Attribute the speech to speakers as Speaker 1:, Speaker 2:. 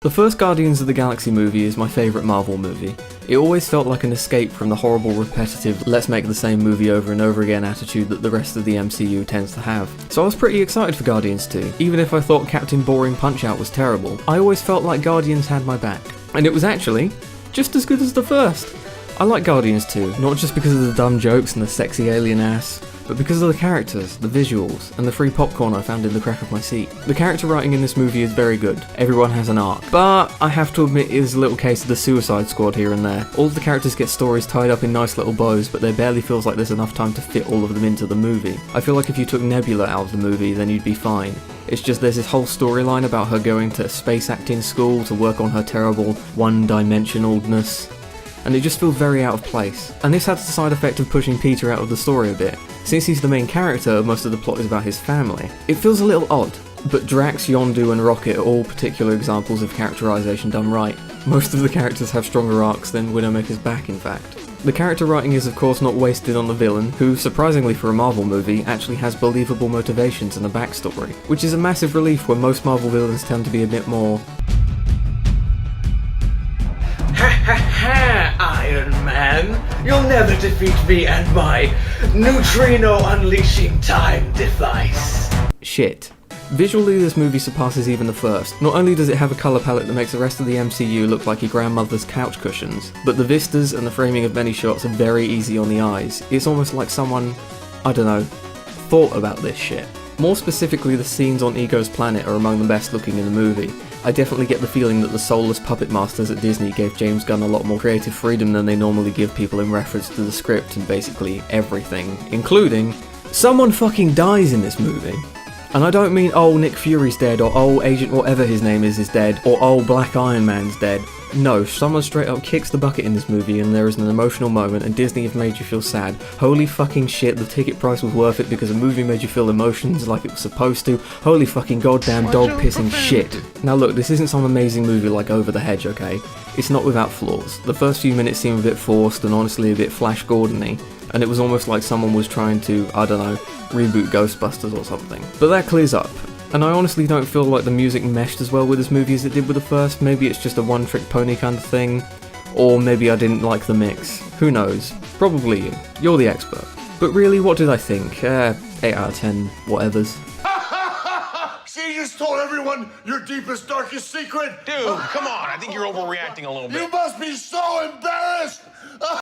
Speaker 1: The first Guardians of the Galaxy movie is my favourite Marvel movie. It always felt like an escape from the horrible, repetitive, let's make the same movie over and over again attitude that the rest of the MCU tends to have. So I was pretty excited for Guardians 2, even if I thought Captain Boring Punch-Out was terrible. I always felt like Guardians had my back. And it was actually just as good as the first. I like Guardians 2, not just because of the dumb jokes and the sexy alien ass, but because of the characters, the visuals, and the free popcorn I found in the crack of my seat. The character writing in this movie is very good. Everyone has an arc. But I have to admit it is a little case of the Suicide Squad here and there. All of the characters get stories tied up in nice little bows, but there barely feels like there's enough time to fit all of them into the movie. I feel like if you took Nebula out of the movie, then you'd be fine. It's just there's this whole storyline about her going to space acting school to work on her terrible one-dimensionalness, and it just feels very out of place. And this has the side effect of pushing Peter out of the story a bit. Since he's the main character, most of the plot is about his family. It feels a little odd, but Drax, Yondu and Rocket are all particular examples of characterization done right. Most of the characters have stronger arcs than Widowmaker's back, in fact. The character writing is of course not wasted on the villain, who, surprisingly for a Marvel movie, actually has believable motivations and a backstory, which is a massive relief when most Marvel villains tend to be a bit more
Speaker 2: Iron Man, you'll never defeat me and my neutrino unleashing time device.
Speaker 1: shit. Visually, this movie surpasses even the first. Not only does it have a colour palette that makes the rest of the MCU look like your grandmother's couch cushions, but the vistas and the framing of many shots are very easy on the eyes. It's almost like someone, I don't know, thought about this shit. More specifically, the scenes on Ego's planet are among the best looking in the movie. I definitely get the feeling that the soulless puppet masters at Disney gave James Gunn a lot more creative freedom than they normally give people in reference to the script and basically everything, including someone fucking dies in this movie. And I don't mean, oh, Nick Fury's dead, or oh, Agent whatever his name is dead, or oh, Black Iron Man's dead. No, someone straight up kicks the bucket in this movie and there is an emotional moment and Disney have made you feel sad. Holy fucking shit, the ticket price was worth it because a movie made you feel emotions like it was supposed to. Holy fucking goddamn dog pissing shit. Now look, this isn't some amazing movie like Over the Hedge, okay? It's not without flaws. The first few minutes seem a bit forced and honestly a bit Flash Gordon-y, and it was almost like someone was trying to, I don't know, reboot Ghostbusters or something. But that clears up. And I honestly don't feel like the music meshed as well with this movie as it did with the first. Maybe it's just a one-trick pony kind of thing, or maybe I didn't like the mix. Who knows? Probably you. You're the expert. But really, what did I think? 8 out of 10 whatevers.
Speaker 3: See, you just told everyone your deepest, darkest secret.
Speaker 4: Dude, come on. I think you're overreacting a little bit.
Speaker 3: You must be so embarrassed.